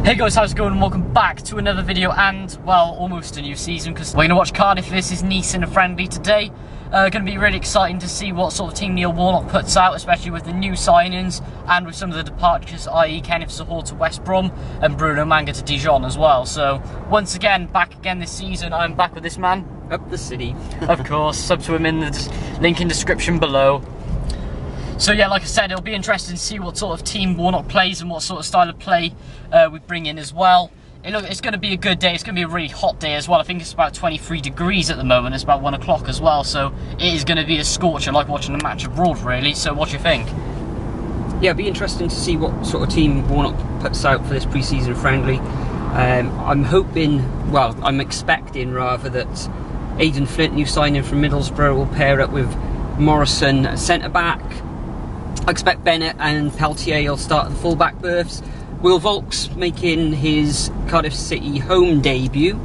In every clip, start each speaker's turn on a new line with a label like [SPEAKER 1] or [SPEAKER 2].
[SPEAKER 1] Hey guys, how's it going? And welcome back to another video and, well, almost a new season because we're going to watch Cardiff versus Nice in a friendly today. Going to be really exciting to see what sort of team Neil Warnock puts out, especially with the new signings and with some of the departures, i.e. Kenneth Zohore to West Brom and Bruno Manga to Dijon as well. So, once again, back again this season, I'm back with this man.
[SPEAKER 2] Up the city.
[SPEAKER 1] Of course, sub to him in the link in description below. So yeah, like I said, it'll be interesting to see what sort of team Warnock plays and what sort of style of play we bring in as well. It's going to be a good day. It's going to be a really hot day as well. I think it's about 23 degrees at the moment. It's about 1 o'clock as well. So it is going to be a scorcher, like watching a match abroad, really. So what do you think?
[SPEAKER 2] Yeah, it'll be interesting to see what sort of team Warnock puts out for this pre-season friendly. I'm hoping, well, I'm expecting rather, that Aidan Flint, new signing from Middlesbrough, will pair up with Morrison at centre-back. I expect Bennett and Peltier will start the full-back berths. Will Volks making his Cardiff City home debut.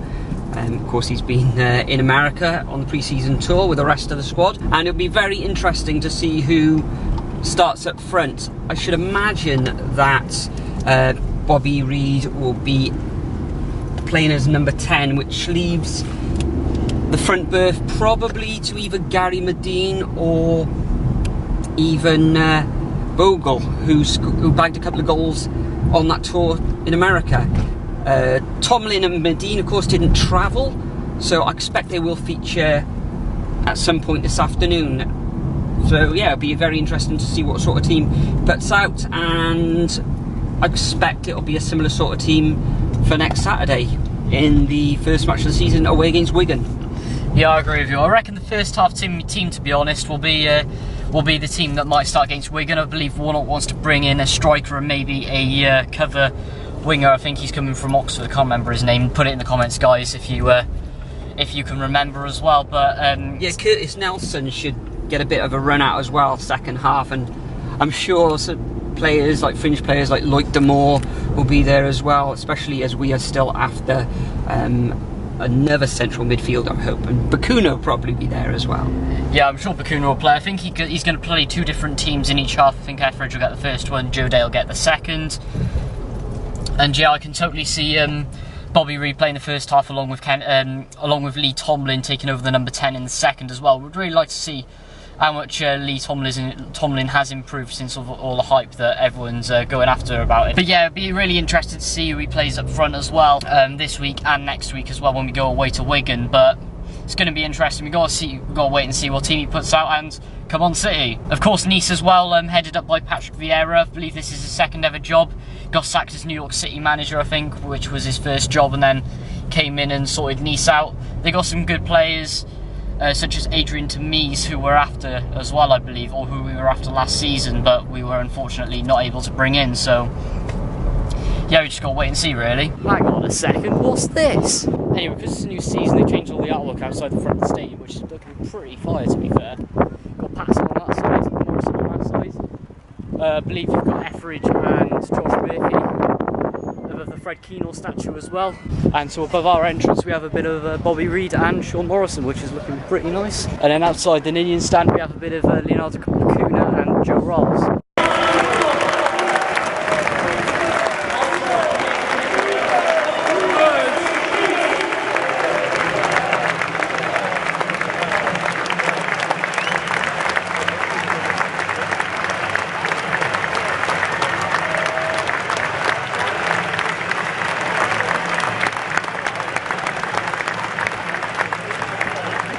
[SPEAKER 2] Of course, he's been in America on the pre-season tour with the rest of the squad. And it'll be very interesting to see who starts up front. I should imagine that Bobby Reid will be playing as number 10, which leaves the front berth probably to either Gary Medine or even Bogle, who bagged a couple of goals on that tour in America. Tomlin and Medine, of course, didn't travel, so I expect they will feature at some point this afternoon. So yeah, it'll be very interesting to see what sort of team puts out, and I expect it'll be a similar sort of team for next Saturday in the first match of the season away against Wigan.
[SPEAKER 1] Yeah, I agree with you. I reckon the first half team, to be honest, will be the team that might start against Wigan. I believe Warnock wants to bring in a striker and maybe a cover winger. I think he's coming from Oxford. I can't remember his name. Put it in the comments, guys, if you can remember as well. But
[SPEAKER 2] yeah, Curtis Nelson should get a bit of a run out as well second half, and I'm sure some players like Fringe players like Loic Damore will be there as well, especially as we are still after another central midfielder, I hope, and Bakuna will probably be there as well.
[SPEAKER 1] Yeah, I'm sure Bakuna will play. I think he's going to play two different teams in each half. I think Etheridge will get the first one, Joe Dale will get the second. And yeah, I can totally see Bobby Reid playing the first half along with Lee Tomlin taking over the number 10 in the second as well. We'd really like to see how much Lee Tomlin has improved since all the hype that everyone's going after about it. But yeah, it'd be really interesting to see who he plays up front as well this week and next week as well when we go away to Wigan. But it's going to be interesting. We've got to wait and see what team he puts out, and come on City. Of course, Nice as well, headed up by Patrick Vieira. I believe this is his second ever job. Got sacked as New York City manager, I think, which was his first job, and then came in and sorted Nice out. They got some good players, such as Adrian Tamiz, who we're after as well, I believe, or who we were after last season, but we were unfortunately not able to bring in. So yeah, we just got to wait and see, really. Hang on a second, what's this? Anyway, because it's a new season, they changed all the artwork outside the front of the stadium, which is looking pretty fire, to be fair. Got Patterson on that side, Morrison on that side. I believe you've got Etheridge and Josh Murphy above the Fred Keenor statue as well. And so above our entrance we have a bit of Bobby Reid and Sean Morrison, which is looking pretty nice. And then outside the Ninian stand we have a bit of Leonardo Bakuna and Joe Rolls.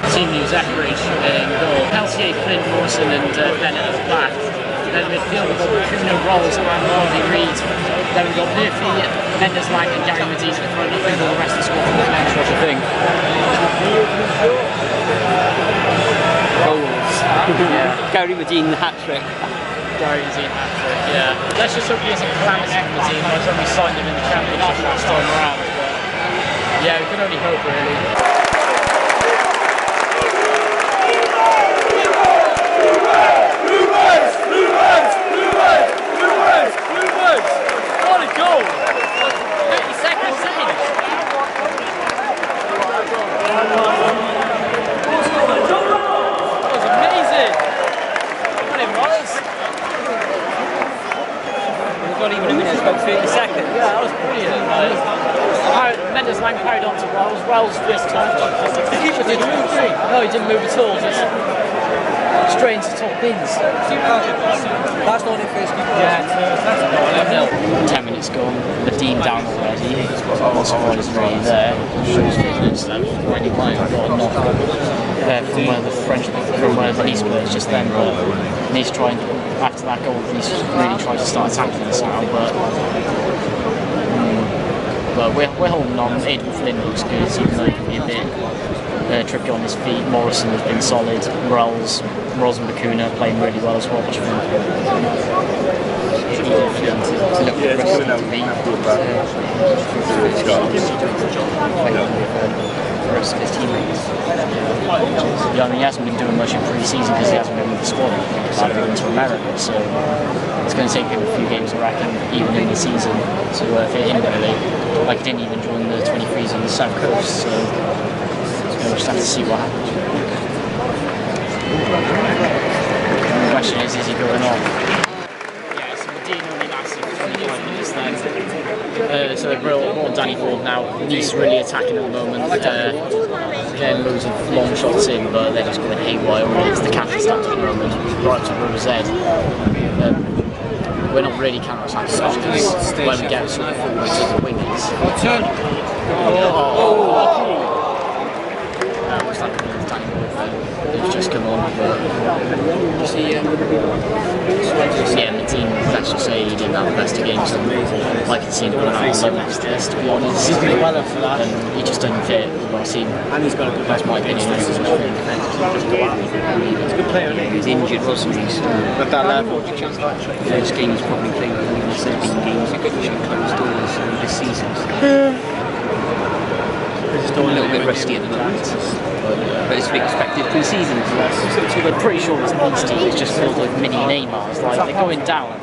[SPEAKER 1] Team news: Etheridge in goal, Peltier, Flint, Morrison and Bennett at the back. Then in midfield we've got Bakuna, Rolls and Bobby Reid. Then we've got Murphy, Mendes, Lang and Gary Medine at the front. I think all the rest of the squad on the bench. What do you think?
[SPEAKER 2] Goals. Yeah. Gary Medine hat-trick.
[SPEAKER 1] Gary Medine hat-trick, yeah. Let's just hope he isn't calamity Medine by the time we signed him in the Championship last time around. But yeah, we can only hope, really.
[SPEAKER 2] Not even a minute, it's about 30 seconds.
[SPEAKER 1] Yeah, that was brilliant. Mendes Lang carried on to Wells. Wells this time. The keeper didn't move. No, he didn't move at all. Just straight into top bins.
[SPEAKER 3] That's not in first keeper.
[SPEAKER 1] Yeah, 10 minutes gone. The team down already. Not surprisingly there. Shows fitness. When he might have got a knock from one of the French, from one of the Nice players just then, but he needs to try and, after that goal, he needs to really try to start attacking us now. But we're holding on. Aidan Flynn looks good, even though he can be a bit tricky on his feet. Morrison has been solid. Rolls and Bakuna playing really well as well. What do you think? The rest of his teammates. Yeah, I mean, he hasn't been doing much in pre-season because he hasn't been with the squad. He's had to go into America, so it's going to take him a few games, I reckon, even in the season, to fit in really. Like, he didn't even join the 23s on the South Coast, so we'll just have to see what happens. The question is he going on? Yeah, so Medina only lasted 25 minutes then. So they brought on Danny Ward now. Nice really attacking at the moment. Getting loads of long shots in, but they're just going haywire. Really, it's the counter attack at the moment, right to River Z. We're not really counter attacking because when we get sort of forwards and the wingers. What's that with Danny Ward there? They've just come on, but yeah, the team, let's just say he didn't have the best of games. I can see him going out on low next test, to be honest. He's been well up for that. And he just doesn't fit with our team. And he's got a good, that's my opinion. He's a good player, isn't he?
[SPEAKER 2] He was injured, wasn't he? So
[SPEAKER 3] at that level,
[SPEAKER 2] those games probably played. I mean, there's been games that could close doors this season. It's still a little bit rusty at the moment. But it's to be expected pre-season.
[SPEAKER 1] So we're pretty sure this Nice team is just filled with mini Neymars. Like, they're going down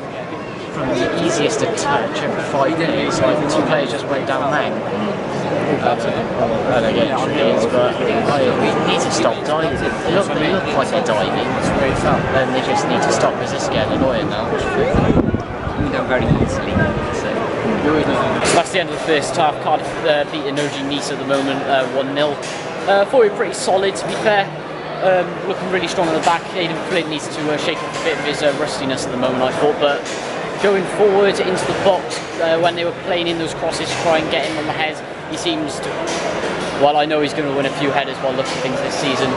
[SPEAKER 1] from the easiest to touch every 5 minutes. Like, the two players just went down then. And again, but we need to stop diving. They look like they're diving, and they just need to stop because it's getting annoying now.
[SPEAKER 2] We don't very easily. So
[SPEAKER 1] that's the end of the first half. Cardiff beating OG Nice at the moment, 1-0. Thought we were pretty solid, to be fair. Looking really strong on the back. Aidan Flynn needs to shake off a bit of his rustiness at the moment, I thought. But going forward into the box, when they were playing in those crosses to try and get him on the head, he seems to. Well, I know he's going to win a few headers while looking at things this season.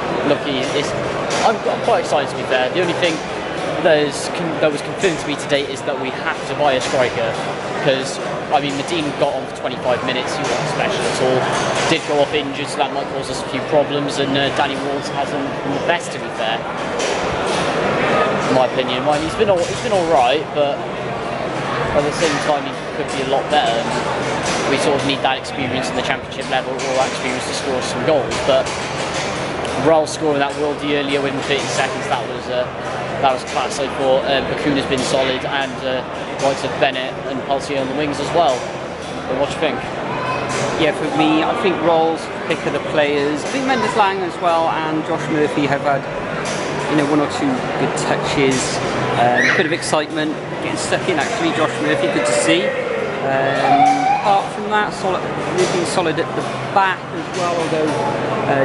[SPEAKER 1] I'm quite excited, to be fair. The only thing that was confirmed to me today is that we have to buy a striker because, I mean, Medina got on for 25 minutes, he wasn't special at all, did go off injured, so that might cause us a few problems, and Danny Ward hasn't been the best, to be fair, in my opinion. I mean, he's been alright, but at the same time he could be a lot better, and we sort of need that experience in the championship level, or that experience to score some goals. But Raul scoring that worldie earlier within 30 seconds, that was class. I thought Bakuna's been solid, and likes of Bennett and Peltier on the wings as well. But what do you think?
[SPEAKER 2] yeah, for me, I think Raul's pick of the players. I think Mendes Lang as well and Josh Murphy have had, you know, one or two good touches. A bit of excitement getting stuck in. Actually, Josh Murphy, good to see. Apart from that, they've been solid at the back as well, although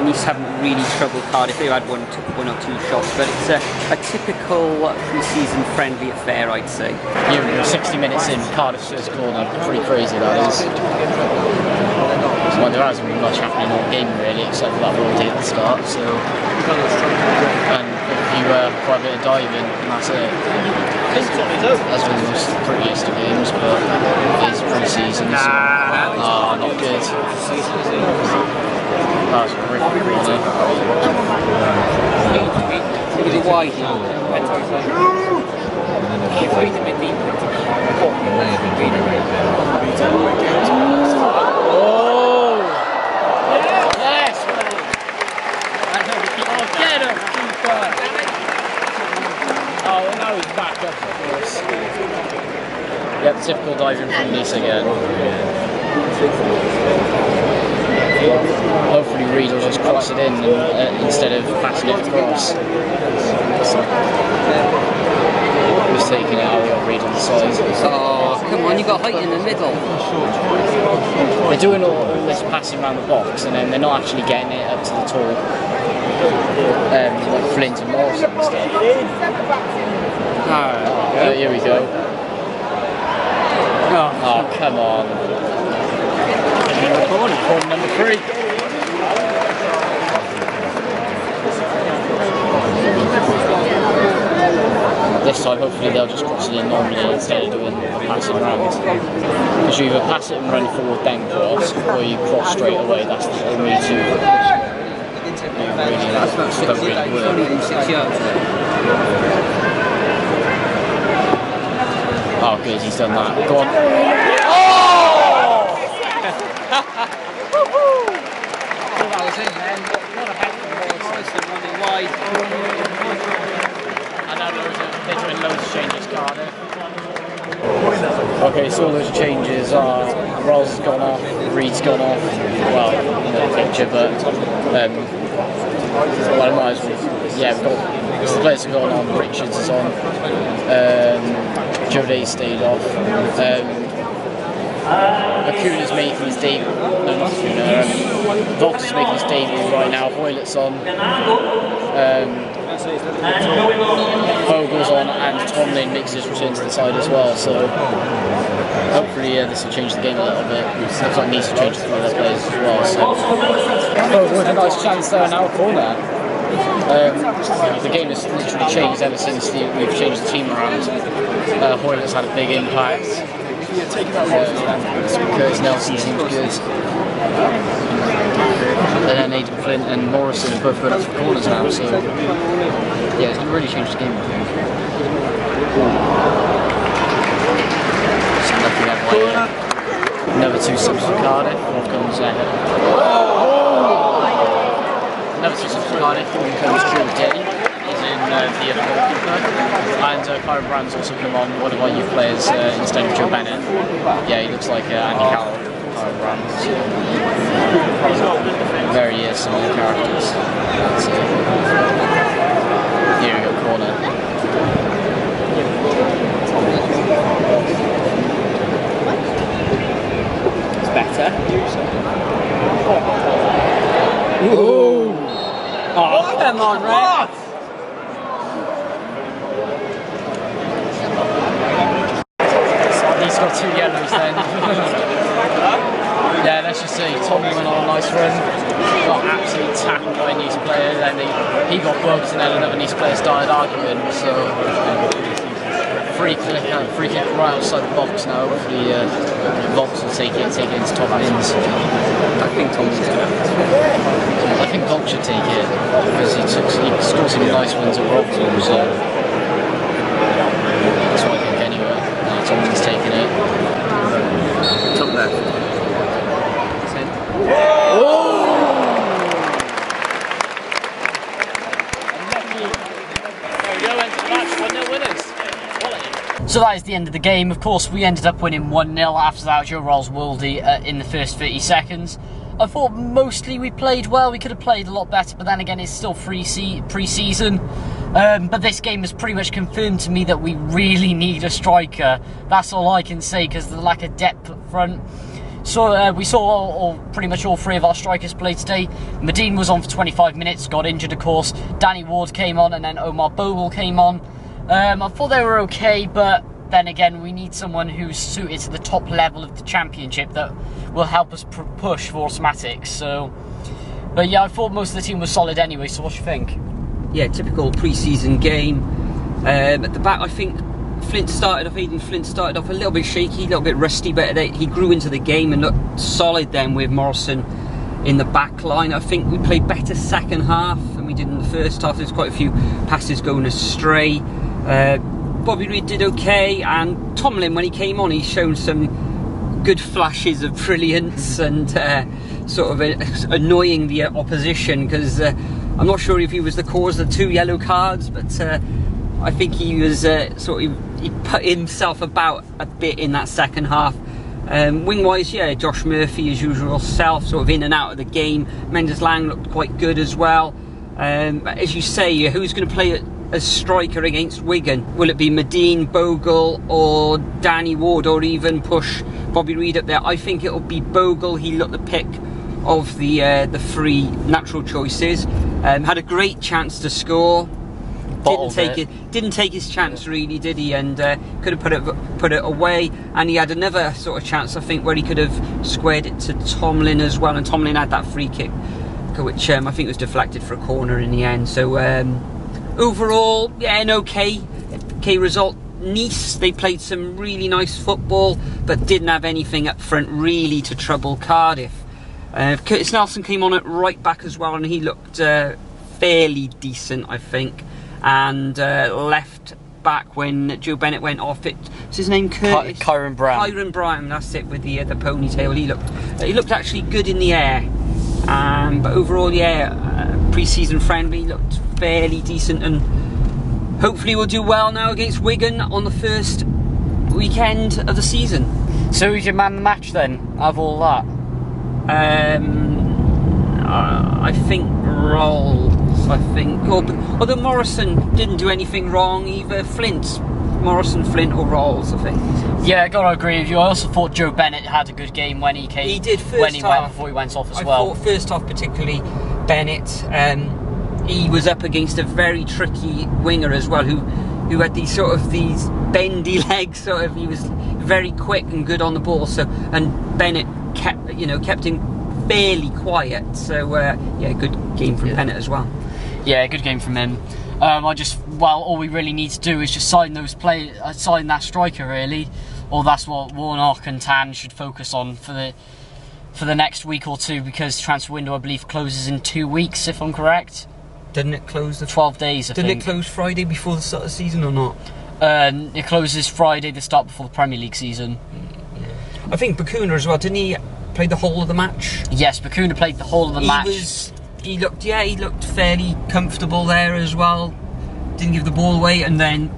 [SPEAKER 2] Nice haven't really troubled Cardiff. They've had one or two shots, but it's a typical pre-season friendly affair, I'd say.
[SPEAKER 1] You're 60 minutes in, Cardiff's first corner, pretty crazy that is. Well, there hasn't been much happening all game really, except for that worldie at the start, so... And quite a bit of diving, and that's it. That's been the most prettiest of games, but it's pre-season, so not good. That's a horrific corner.
[SPEAKER 2] Look at the wide.
[SPEAKER 1] Oh! Yes! Oh, get him! Oh, and now he's back up, of course. Yep, typical diving from Nice again. Hopefully Reed will just cross it in instead of passing it across. Who's taking it out? We got Reed on the side.
[SPEAKER 2] Oh, come on, you got height in the middle.
[SPEAKER 1] They're doing all this passing around the box, and then they're not actually getting it up to the tall, like Flint and Morrison and stuff. Alright, here we go. Oh, come on. Corner number 3. This time, hopefully, they'll just cross it in normally instead of doing passing around. Because you either pass it and run forward, then cross, or you cross straight away. That's the only two. Don't really work. Oh, good, he's done that. Go on. Oh! That was it, man. What a heck of a ball. Running wide. And now they're doing loads of changes, Cardiff. Okay, so all those changes are Rolls has gone off, Reed's gone off. Well, in the picture, but well, I might as well. Yeah, we've got the players have gone on. Richards is on. Joe Day stayed off. Acuna's making his debut. No, not Acuna. Vox is making his debut right now. Hoylett's on. Vogel's on, and Tomlin makes his return to the side as well. So hopefully this will change the game a little bit. Looks like it needs to change the other players as well. So Vogel with a nice chance there now, corner. The game has literally changed ever since we've changed the team around. Hoylett's had a big impact. Curtis Nelson seems good. And then Aidan Flint and Morrison have both got up for corners now, so yeah, it's going to really change the game, I think. Just looking at another 2 subs for Cardiff. Off comes another 2 subs for Cardiff. Off comes Joe Day. He's in the other goalkeeper. And Kyron Brand's also come on, one of our youth players instead of Joe Bennett. Yeah, he looks like Andy Carroll. Kyron Brand. Very similar characters. So, here we go, corner. It's better. Ooh. Oh, come on, Red. He's got 2 yellows then. Yeah, let's just see. Tommy went on a nice run. Got absolutely tackled by a Nice player, then he got bugged, and then another Nice player started arguing. So free kick right outside the box now. Hopefully Vox will take it into top bins. I think Tom's going to. I think Vox should take it because he scored some nice ones at Rockpool. So that's what I think anyway. Tomlin's taking it. Top left. So that is the end of the game. Of course, we ended up winning 1-0 after that. Joe Rolls-Woldy in the first 30 seconds. I thought mostly we played well. We could have played a lot better, but then again, it's still pre-season. But this game has pretty much confirmed to me that we really need a striker. That's all I can say, because of the lack of depth up front. So we saw pretty much all 3 of our strikers play today. Medine was on for 25 minutes, got injured of course. Danny Ward came on, and then Omar Bogle came on. I thought they were okay, but then again, we need someone who's suited to the top level of the championship that will help us push for automatics. So, but yeah, I thought most of the team was solid anyway. So what do you think?
[SPEAKER 2] Yeah, typical pre-season game. At the back, I think Aidan Flint started off a little bit shaky, a little bit rusty, but he grew into the game and looked solid then with Morrison in the back line. I think we played better second half than we did in the first half. There's quite a few passes going astray. Bobby Reed did okay, and Tomlin, when he came on, he's shown some good flashes of brilliance and sort of annoying the opposition, because I'm not sure if he was the cause of the 2 yellow cards, but I think he was he put himself about a bit in that second half. Wing-wise, yeah, Josh Murphy, his usual self, sort of in and out of the game. Mendes Lang looked quite good as well. As you say, who's going to play as striker against Wigan? Will it be Medine, Bogle, or Danny Ward, or even push Bobby Reid up there. I think it'll be Bogle. He looked the pick of the three natural choices. Had a great chance to score. Didn't take his chance really, did he? And could have put it away. And he had another sort of chance, I think, where he could have squared it to Tomlin as well. And Tomlin had that free kick, which I think was deflected for a corner in the end. So overall, yeah, an okay result. Nice, they played some really nice football, but didn't have anything up front really to trouble Cardiff. Curtis Nelson came on at right back as well, and he looked fairly decent, I think. And left back when Joe Bennett went off. What's his name? Curtis?
[SPEAKER 1] Kyron Brown.
[SPEAKER 2] Kyron Brown, that's it, with the ponytail. He looked actually good in the air. But overall, yeah, pre-season friendly, looked fairly decent, and hopefully we'll do well now against Wigan on the first weekend of the season.
[SPEAKER 1] So who's your man of the match then, of all that?
[SPEAKER 2] I think Rolls. Although Morrison didn't do anything wrong either. Morrison, Flint or Rolls, I think.
[SPEAKER 1] Yeah, I gotta agree with you. I also thought Joe Bennett had a good game when he came.
[SPEAKER 2] He did
[SPEAKER 1] before he went off as well.
[SPEAKER 2] I thought first half particularly Bennett. He was up against a very tricky winger as well, who had these bendy legs. He was very quick and good on the ball. And Bennett kept him fairly quiet. So yeah, good game from Bennett as well.
[SPEAKER 1] Yeah, good game from him. All we really need to do is just sign that striker really, or that's what Warnock and Tan should focus on for the next week or two, because transfer window I believe closes in 2 weeks, if I'm correct.
[SPEAKER 2] Didn't it close
[SPEAKER 1] 12 days?
[SPEAKER 2] Didn't it close Friday before the start of the season or not?
[SPEAKER 1] It closes Friday, the start before the Premier League season.
[SPEAKER 2] Yeah. I think Bakuna as well. Didn't he play the whole of the match?
[SPEAKER 1] Yes, Bakuna played the whole of the match.
[SPEAKER 2] He looked fairly comfortable there as well. Didn't give the ball away, and then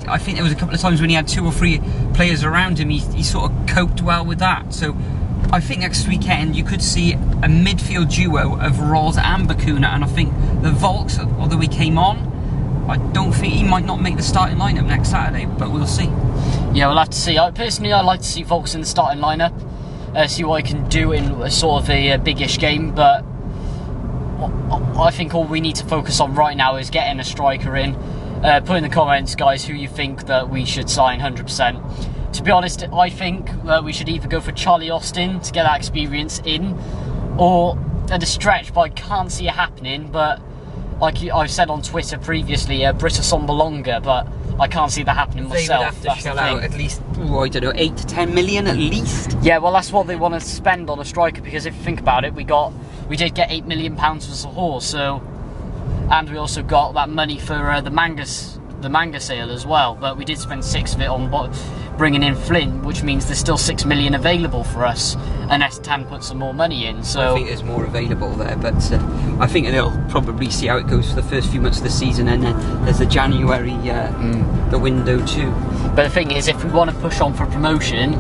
[SPEAKER 2] I think there was a couple of times when he had 2 or 3 players around him, he sort of coped well with that. So I think next weekend you could see a midfield duo of Rolls and Bakuna, and I think the Volks, although he came on, I don't think he might not make the starting lineup next Saturday, but we'll see.
[SPEAKER 1] Yeah, we'll have to see. Personally, I like to see Volks in the starting lineup, see what he can do in a sort of a biggish game, but I think all we need to focus on right now is getting a striker in. Put in the comments, guys, who you think that we should sign 100%. To be honest, I think that we should either go for Charlie Austin to get that experience in, or at a stretch, but I can't see it happening. But like I've said on Twitter previously, Britta Sombolonga, but I can't see that happening myself.
[SPEAKER 2] They would have to shell out at least, I don't know, 8 to 10 million at least.
[SPEAKER 1] Yeah, well, that's what they want to spend on a striker, because if you think about it, we did get £8 million for Sahor, and we also got that money for the manga sale as well. But we did spend 6 of it on bringing in Flint, which means there's still 6 million available for us, unless Tan puts some more money in. So
[SPEAKER 2] I think there's more available there, but I think they'll probably see how it goes for the first few months of the season, and then there's the January the window too.
[SPEAKER 1] But the thing is, if we want to push on for promotion,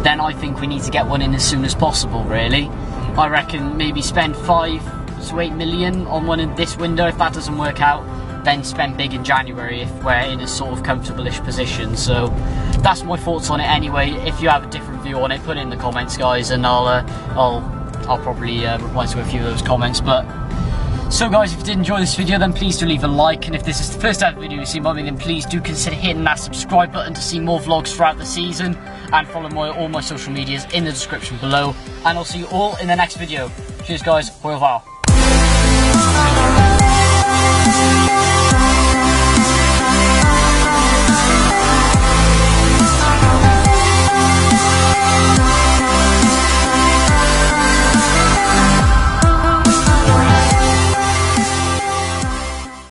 [SPEAKER 1] then I think we need to get one in as soon as possible. Really, I reckon maybe spend 5 to 8 million on one in this window. If that doesn't work out, then spend big in January if we're in a sort of comfortable-ish position. So that's my thoughts on it anyway. If you have a different view on it, put it in the comments, guys, and I'll probably reply to a few of those comments. But so guys, if you did enjoy this video, then please do leave a like, and if this is the first ever video you've seen by me, then please do consider hitting that subscribe button to see more vlogs throughout the season, and follow all my social medias in the description below, and I'll see you all in the next video. Cheers guys, au revoir.